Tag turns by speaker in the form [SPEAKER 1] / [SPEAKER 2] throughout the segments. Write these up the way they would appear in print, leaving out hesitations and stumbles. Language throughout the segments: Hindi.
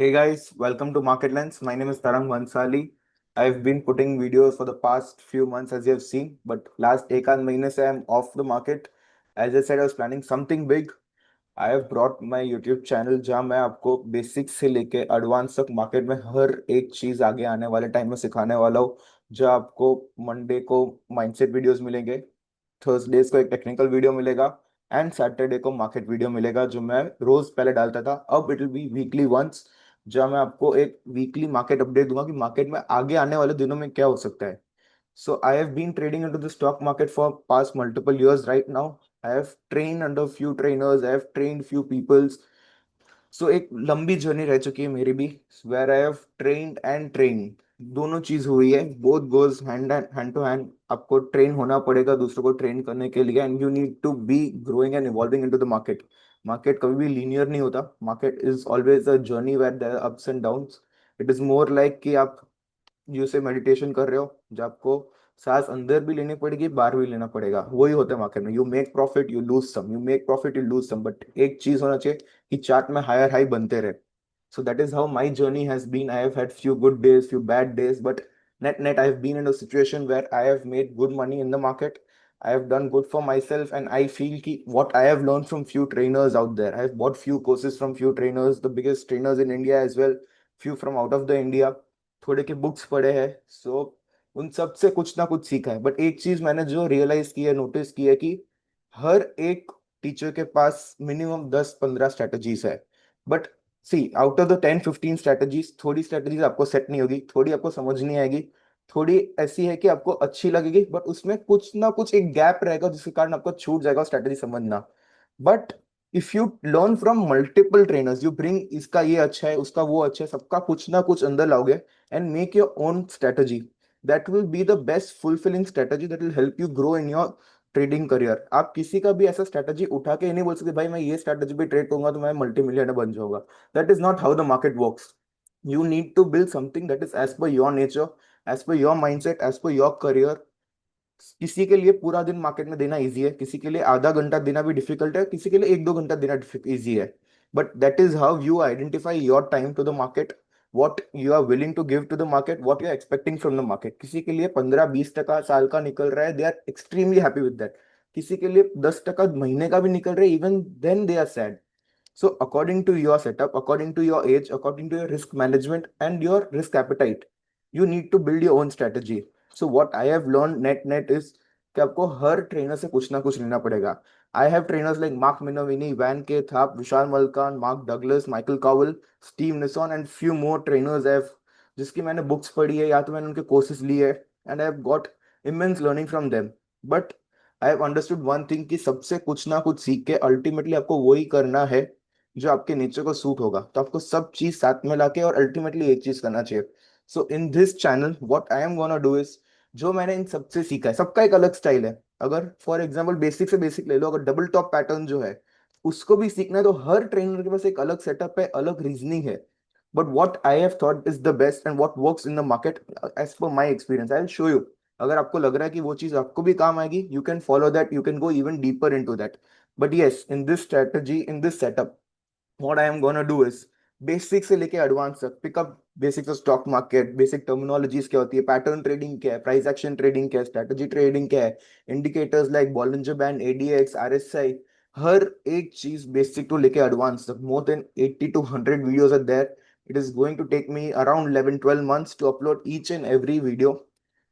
[SPEAKER 1] Hey guys, welcome to Market Lens. My name is Tarang Bansali. I've been putting videos for the past few months as you have seen, but last एक आध महीने से I'm off the market. As I said, I was planning something big. I have brought my YouTube channel जहाँ मैं आपको बेसिक से लेके एडवांस तक मार्केट में हर एक चीज आगे आने वाले टाइम में सिखाने वाला हूँ। जहाँ आपको मंडे को माइंडसेट वीडियोस मिलेंगे, थर्सडेज को एक टेक्निकल वीडियो मिलेगा एंड सैटरडे को मार्केट वीडियो मिलेगा जो मैं रोज पहले डालता था। अब it will be weekly once, जहाँ मैं आपको एक वीकली मार्केट अपडेट दूंगा कि मार्केट में आगे आने वाले दिनों में क्या हो सकता है। So I have been trading into the stock market for past multiple years right now. I have trained under few trainers, I have trained few peoples. So एक लंबी जर्नी रह चुकी है मेरी भी, where I have trained and trained. दोनों चीज हुई है, both goes hand to hand. आपको ट्रेन होना पड़ेगा दूसरों को ट्रेन करने के लिए, and you need to be growing and evolving into the market. Market कभी भी लीनियर नहीं होता, market is always a journey where there are ups and downs. It is more like कि आप जैसे मेडिटेशन कर रहे हो, जब आपको सांस अंदर भी लेनी पड़ेगी बाहर भी लेना पड़ेगा, वही होता है मार्केट में। You make profit you lose some, you make profit you lose some, but एक चीज होना चाहिए कि चार्ट में हायर हाई बनते रहे। So that is how my journey has been. I have had few good days, few bad days, but net I have been in a situation where I have made good money in the market. I have done good for myself, and I feel ki what I have learned from few trainers out there. I have bought few courses from few trainers, the biggest trainers in India as well, few from out of the India. थोड़े के बुक्स पढ़े हैं, सो उन सब से कुछ ना कुछ सीखा है। बट एक चीज मैंने जो रियलाइज की है, नोटिस की है कि हर एक टीचर के पास मिनिमम 10-15 स्ट्रेटजीज है। But see out of the 10-15 strategies, थोड़ी स्ट्रेटजीज आपको सेट नहीं होगी, थोड़ी आपको समझ नहीं आएगी, थोड़ी ऐसी है कि आपको अच्छी लगेगी, बट उसमें कुछ ना कुछ एक गैप रहेगा जिसके कारण आपको छूट जाएगा स्ट्रेटजी समझना। But if you learn from multiple trainers, you bring इसका ये अच्छा है उसका वो अच्छा है, सबका कुछ ना कुछ अंदर लाओगे and make your own strategy, that will be the best fulfilling strategy that will help you grow in your trading career. आप किसी का भी ऐसा स्ट्रेटजी उठा के नहीं बोल सकते भाई मैं ये स्ट्रेटजी पे ट्रेड करूंगा तो मैं मल्टी मिलियनर बन जाऊंगा। That is not how the market works. You need to build something that is as per your nature, as per your mindset, as per your career. किसी के लिए पूरा दिन मार्केट में देना इजी है, किसी के लिए आधा घंटा देना भी डिफिकल्ट है, किसी के लिए 1-2 घंटा देना इजी है। But that is how you identify your time to the market, what you are willing to give to the market, what you are expecting from the market. किसी के लिए 15-20% साल का निकल रहा है, they are extremely happy with that. किसी के लिए 10% महीने का भी निकल रहा है, even then they are sad. So according to your setup, according to your age, according to your risk management and your risk appetite, you need to build your own strategy. So what I have learned net is कि आपको हर ट्रेनर से कुछ ना कुछ लेना पड़ेगा। I have trainers like Mark मिनोविनी, Van K Tharp, Vishal Malkan, Mark Douglas, Michael Covel, Steve Nison and few more trainers have, जिसकी मैंने बुक्स पढ़ी है या तो मैंने उनके कोर्सेज लिए है, and I have got immense learning from them. But I have understood one thing कि सबसे कुछ ना कुछ सीख के अल्टीमेटली आपको वही करना है जो आपके नेचर को सूट होगा। तो आपको सब चीज साथ में लाके और अल्टीमेटली एक चीज करना चाहिए। So in this channel what I am gonna do is, जो मैंने इन सबसे सीखा है, सबका एक अलग स्टाइल है। अगर फॉर एग्जांपल बेसिक से बेसिक ले लो, अगर डबल टॉप पैटर्न जो है उसको भी सीखना है तो हर ट्रेनर के पास एक अलग सेटअप है, अलग रीजनिंग है। But what I have thought is the best and what works in the market as per my experience, I will show you. अगर आपको लग रहा है कि वो चीज आपको भी काम आएगी, you can follow that, you can go even deeper into that. But yes, in this strategy, in this setup, what I am gonna do is basic से लेके एडवांस तक पिकअप, बेसिक तो स्टॉक मार्केट, बेसिक टर्मिनोलॉजीज क्या होती है, पैटर्न ट्रेडिंग क्या है, प्राइस एक्शन ट्रेडिंग क्या है, स्ट्रेटजी ट्रेडिंग क्या है, indicators like Bollinger band, ADX, RSI, हर एक चीज बेसिक टू लेके एडवांस तक, more than 80 to 100 videos are there. It is going to take me around 11-12 months to upload each and every video,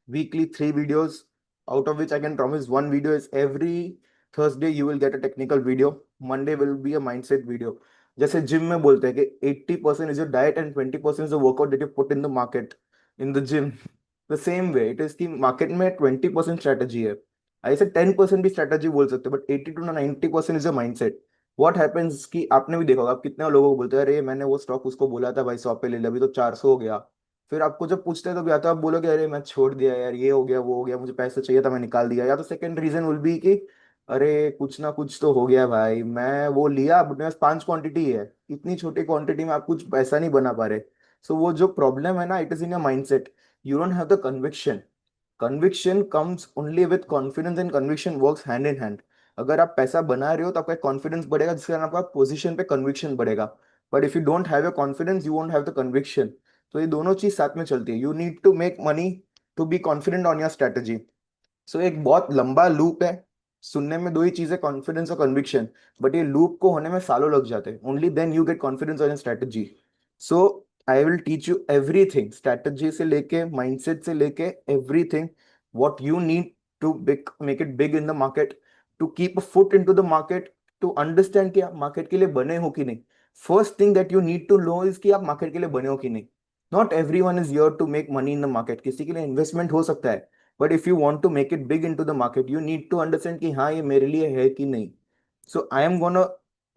[SPEAKER 1] weekly 3 videos, out of which I can promise one video is every Thursday you will get a technical video, Monday will be a mindset video। जैसे जिम में बोलते हैं कि 80% is your diet and 20% is the workout that you put in the market, in the gym, the same way it is कि market में 20% strategy है, ऐसे 10% भी strategy बोल सकते हो, but 80 to 90% is your mindset। what happens कि आपने भी देखा होगा, आप कितने लोगों को बोलते हैं अरे मैंने वो स्टॉक उसको बोला था भाई 100 पे ले ले, अभी तो 400 हो गया। फिर आपको जब पूछते हैं तो या तो आप बोलोगे अरे मैं छोड़ दिया यार, ये हो गया वो हो गया, मुझे पैसे चाहिए था मैं निकाल दिया, या तो सेकंड रीजन विल बी कि अरे कुछ ना कुछ तो हो गया भाई, मैं वो लिया, अब मेरे पास 5 क्वांटिटी है, इतनी छोटी क्वांटिटी में आप कुछ पैसा नहीं बना पा रहे। सो वो जो प्रॉब्लम है ना, it is in your mindset, you don't have the conviction. Conviction comes only with confidence and conviction works hand in hand. अगर आप पैसा बना रहे हो तो आपका कॉन्फिडेंस बढ़ेगा, जिसके कारण आपका पोजीशन पे कन्विक्शन बढ़ेगा। But if you don't have your confidence you won't have the conviction. तो ये दोनों चीज साथ में चलती है। You need to make money to be confident on your strategy. So एक बहुत लंबा लूप है। सुनने में दो ही चीजें, कॉन्फिडेंस और कन्विक्शन, बट ये लूप को होने में सालों लग जाते हैं। Only then you get confidence on your strategy. So I will teach you everything, strategy से लेके माइंडसेट से लेके everything what you need to make it big in the market, to keep a foot in to the market, to understand कि आप मार्केट के लिए बने हो कि नहीं। First thing that you need to know is कि आप मार्केट के लिए बने हो कि नहीं। Not everyone is here to make money in the market. किसी के लिए इन्वेस्टमेंट हो सकता है, but if you want to make it big into the market you need to understand कि हाँ ये मेरे लिए है कि नहीं। So I am gonna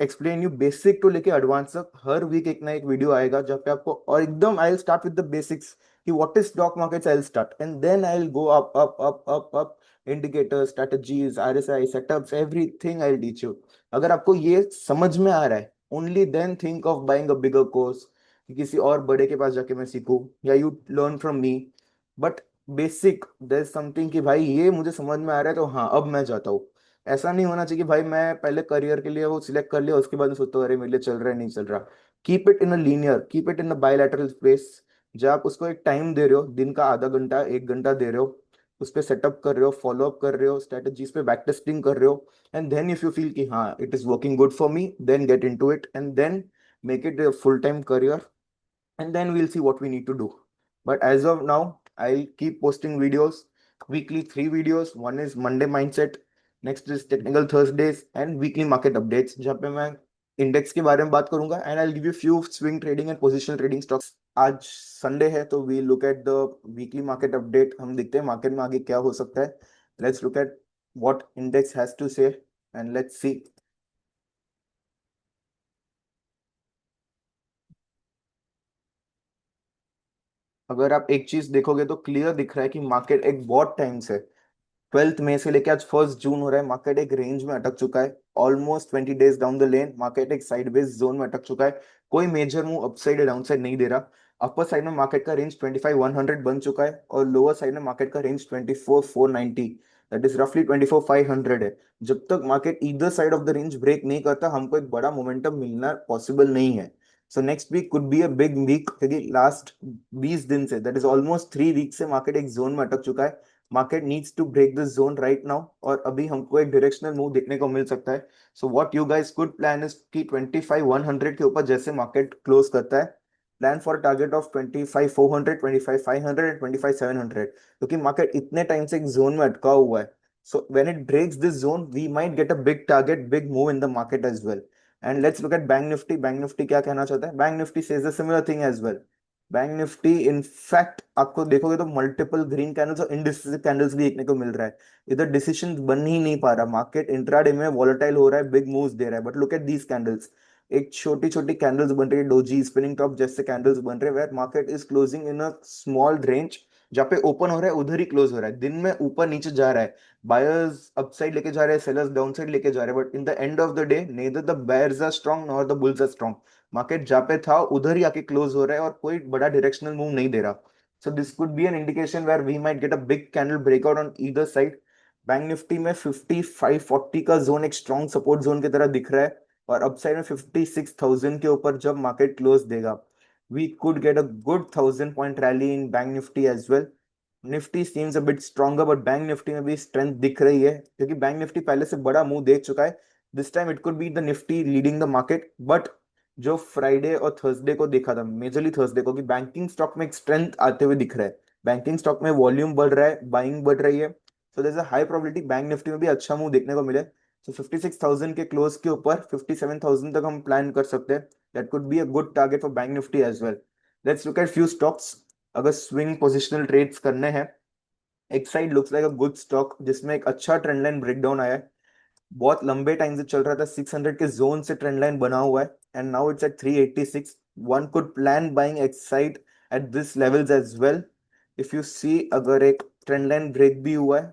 [SPEAKER 1] explain you basic to लेके एडवांस तक। हर वीक एक ना एक वीडियो आएगा जहाँ पे आपको, और एकदम I will start with the basics कि what is stock markets. I will start and then I will go up up up up up, indicators, strategies, RSI setups, everything I will teach you. अगर आपको ये समझ में आ रहा है only then think of buying a bigger course, कि किसी और बड़े के पास जाके मैं सीखूं, या you learn from me. But basic there is something कि भाई ये मुझे समझ में आ रहा है तो हाँ अब मैं जाता हूँ। ऐसा नहीं होना चाहिए कि भाई मैं पहले करियर के लिए वो सिलेक्ट कर लिया उसके बाद मैं सोचता हूँ अरे मेरे लिए चल रहा है नहीं चल रहा। Keep it in a linear, keep it in a bilateral space, जब आप उसको एक टाइम दे रहे हो, दिन का आधा घंटा एक घंटा दे रहे हो, उस पर सेटअप कर रहे हो, फॉलो अप कर रहे हो, स्ट्रेटजीज पे बैक टेस्टिंग कर रहे हो, and then if you feel कि हाँ it is working good for me then get in to it and then make it full time career, and then we'll see what we need to do. But as of now, I'll keep posting videos, weekly 3 videos. One is Monday mindset, next is technical Thursdays, and weekly market updates जहाँ पे मैं इंडेक्स के बारे में बात करूंगा, and I give you few swing trading and positional trading stocks. आज संडे है तो we look at the weekly market update. हम देखते हैं मार्केट में आगे क्या हो सकता है। Let's look at what index has to say and let's see. अगर आप एक चीज देखोगे तो क्लियर दिख रहा है कि मार्केट एक बहुत टाइम से, 12 मई से लेके आज 1 जून हो रहा है, मार्केट एक रेंज में अटक चुका है। Almost 20 days down the lane market एक साइडवेज जोन में अटक चुका है। कोई मेजर मूव अपसाइड या डाउन साइड नहीं दे रहा। अपर साइड में मार्केट का रेंज 25,100 बन चुका है, और लोअर साइड में मार्केट का रेंज 24,490, दैट इज रफली 24,500 है। जब तक मार्केट इधर side of the range break नहीं करता हमको एक बड़ा मोमेंटम मिलना पॉसिबल नहीं है। So next week could be a big week, क्योंकि लास्ट 20 दिन से, दैट इज ऑलमोस्ट 3 वीक से मार्केट एक जोन में अटक चुका है। Market needs to break this zone right now, और अभी हमको एक डायरेक्शनल मूव देखने को मिल सकता है। So what you guys could plan is कि 25,100 के ऊपर जैसे मार्केट क्लोज करता है, plan for target of 25,400, 25,500 and 25,700, क्योंकि मार्केट इतने टाइम से एक जोन में अटका हुआ है। So when it breaks this zone we might get a big target, big move in the market as well. And let's look at bank Nifty. Bank Nifty क्या कहना चाहता है? Bank Nifty says the similar thing as well. Bank Nifty in fact आपको देखोगे तो मल्टीपल ग्रीन कैंडल्स और इनडिसिसिव कैंडल्स भी देखने को मिल रहा है। इधर डिसीजन बन ही नहीं पा रहा, मार्केट इंट्राडे में वॉलेटाइल हो रहा है, बिग मूव्स दे रहा है। But look at these candles, एक छोटी छोटी कैंडल्स बन रही है, डोजी स्पिनिंग टॉप जैसे कैंडल्स बन रहे हैं, where market is closing in a small range. जहाँ पे ओपन हो रहा है उधर ही क्लोज हो रहा है, दिन में ऊपर नीचे जा रहा है। बायर्स अपसाइड लेके जा रहे हैं, सेलर्स डाउन साइड लेके जा रहे हैं, but in the end of the day neither the bears are strong nor the bulls are strong. Market जहाँ पे था उधर ही आके क्लोज हो रहा है और कोई बड़ा डायरेक्शनल मूव नहीं दे रहा। So this could be an indication where we might get a big candle breakout on either side. Bank Nifty में 5540 का जोन एक स्ट्रॉन्ग सपोर्ट जोन की तरह दिख रहा है, और अपसाइड में 56,000 के ऊपर जब मार्केट क्लोज देगा we could get a good 1,000 point rally in bank Nifty as well. Nifty seems a bit stronger, but bank Nifty में भी स्ट्रेंथ दिख रही है, क्योंकि बैंक निफ्टी पहले से बड़ा मूव देख चुका है। This time it could be the Nifty leading the market. But जो फ्राइडे और थर्सडे को देखा था, मेजरली थर्सडे को, कि बैंकिंग स्टॉक में एक स्ट्रेंथ आते हुए दिख रहा है। बैंकिंग स्टॉक में वॉल्यूम बढ़ रहा है, बाइंग बढ़ रही है। So there is a high probability bank Nifty में भी अच्छा मूव देखने को मिले। सो 56,000 के क्लोज के ऊपर 57,000 तक हम प्लान कर सकते हैं। That could be a good target for bank Nifty as well. Let's look at few stocks. अगर स्विंग पोजिशनल ट्रेड्स करने हैं, एक side looks like a good stock जिसमें एक अच्छा ट्रेंड लाइन ब्रेकडाउन आया है। बहुत लंबे टाइम से चल रहा था, 600 के जोन से ट्रेंड लाइन बना हुआ है, and now it's at 386। One could plan buying Exide at this levels as well. If you see, अगर एक ट्रेंड लाइन ब्रेक भी हुआ है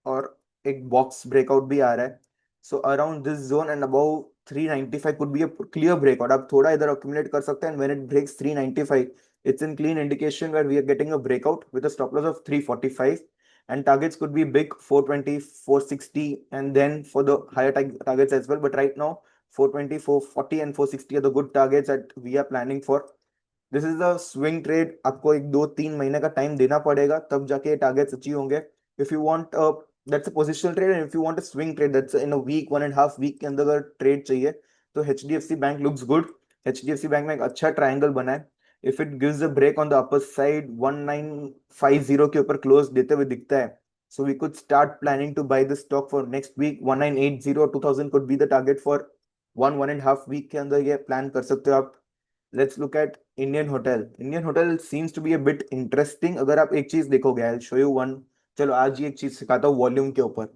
[SPEAKER 1] और एक बॉक्स ब्रेकआउट भी आ रहा है, so around this zone and above 395 could be a clear breakout. आप थोड़ा इधर अक्यूमुलेट कर सकते हैं, when it breaks 395 it's in clean indication where we are getting a breakout with a stop loss of 345, and targets could be big 420, 460, and then for the higher targets as well. But right now 420, 440 and 460 are the good targets that we are planning for. This is a swing trade, आपको 1 2 3 महीने का टाइम देना पड़ेगा, तब जाके ये टारगेट्स अचीव होंगे. If you want that's a positional trade, and if you want a swing trade that's in a week, 1.5 week के अंदर अगर ट्रेड चाहिए तो HDFC bank looks good. HDFC bank में एक अच्छा ट्रायंगल बना है. If it gives a break on the upper side 1950 के ऊपर क्लोज देते हुए दिखता है, so we could start planning to buy this stock for next week. 1980 2000 could be the target for 1 1.5 week के अंदर ये प्लान कर सकते हो आप. Let's look at Indian hotel. Indian hotel seems to be a bit interesting. अगर आप एक चीज देखोगे, आई शो यू वन. चलो आज ये एक चीज सिखाता हूँ वॉल्यूम के ऊपर.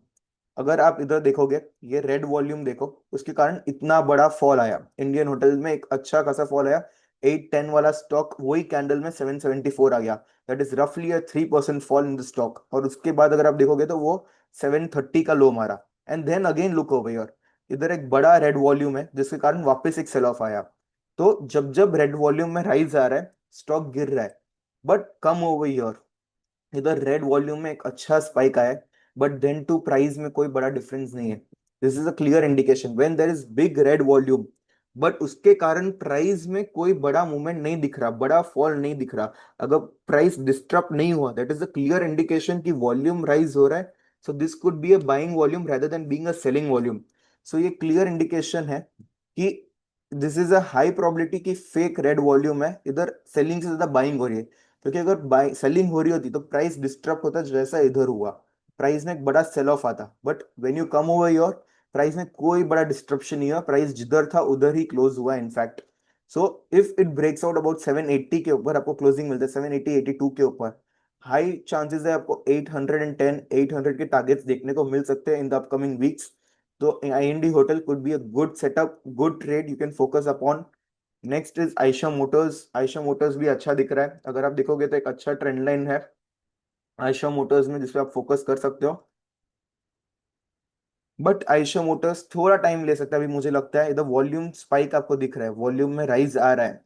[SPEAKER 1] अगर आप इधर देखोगे, ये रेड वॉल्यूम देखो, उसके कारण इतना बड़ा फॉल आया इंडियन होटल में, एक अच्छा खासा फॉल आया. 810 वाला स्टॉक वही कैंडल में 774 आ गया. दैट इज रफली अ 3% फॉल इन द स्टॉक. और उसके बाद अगर आप देखोगे तो वो 730 का लो मारा. And then again look over here, इधर एक बड़ा रेड वॉल्यूम है जिसके कारण वापस एक सेल ऑफ आया. तो जब जब रेड वॉल्यूम में राइज आ रहा है, स्टॉक गिर रहा है. बट कम ओवर हियर, इधर रेड वॉल्यूम में एक अच्छा स्पाइक आया है, बट देन टू प्राइस में कोई बड़ा डिफरेंस नहीं है. This is a clear indication when there is big red volume, but उसके कारण प्राइस में कोई बड़ा मूवमेंट नहीं दिख रहा, बड़ा फॉल नहीं दिख रहा. अगर प्राइस डिस्टर्ब नहीं हुआ, that is a clear indication कि वॉल्यूम राइज हो रहा है. So this could be a buying volume rather than being a selling volume. So ये क्लियर इंडिकेशन है कि this is a high probability कि फेक रेड वॉल्यूम है, इधर सेलिंग से ज्यादा बाइंग हो रही है. क्योंकि अगर बाई सेलिंग हो रही होती तो प्राइस डिस्टर्ब होता जैसा इधर हुआ, प्राइस में एक बड़ा सेल ऑफ आता. But when you come over your, price में कोई बड़ा डिस्ट्रप्शन नहीं हुआ, प्राइस जिधर था उधर ही क्लोज हुआ in fact. So if it breaks out about 780 के ऊपर, आपको क्लोजिंग मिलता है 780 82 के ऊपर, हाई चांसेस है आपको 810 800 के टारगेट्स देखने को मिल सकते हैं इन द अपकमिंग वीक्स. तो IND hotel could be a good setup, good trade you can focus upon. Next is Ayesha Motors. Ayesha Motors भी अच्छा दिख रहा है, अगर आप देखोगे तो एक अच्छा ट्रेंड लाइन है आयशा मोटर्स में जिसपे आप फोकस कर सकते हो. बट आयशा मोटर्स थोड़ा टाइम ले सकता है अभी, मुझे लगता है. इधर वॉल्यूम स्पाइक आपको दिख रहा है, वॉल्यूम में राइज आ रहा है,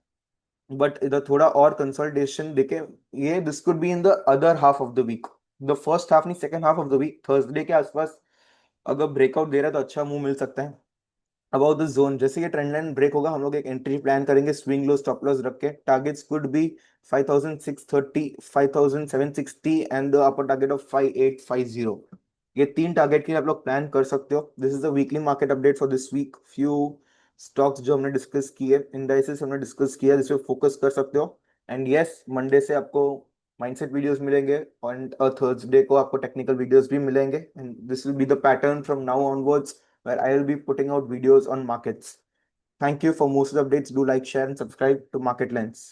[SPEAKER 1] बट इधर थोड़ा और कंसोलिडेशन देखे. ये this could be in the other half of the week, the first half नहीं, second half of the week, Thursday के आसपास अगर ब्रेकआउट दे रहा है तो अच्छा मूव मिल सकता है. अबाउट द जोन, जैसे ये ट्रेंड लाइन ब्रेक होगा, हम लोग एक एंट्री प्लान करेंगे स्विंग लो स्टॉप लॉस रख के. Targets could be 5630, 5760 and the upper target of 5850. ये तीन टारगेट के लिए आप लोग प्लान कर सकते हो. This is the weekly market update for this week. Few stocks जो हमने डिस्कस किए, इंडाइसेस हमने डिस्कस किया जिस पे फोकस कर सकते हो. एंड यस, मंडे से आपको माइंडसेट वीडियोस मिलेंगे, एंड थर्सडे को आपको टेक्निकल वीडियोस भी मिलेंगे. And this will be the pattern from now onwards where I will be putting out videos on markets. Thank you for most of the updates. Do like, share, and subscribe to Market Lens.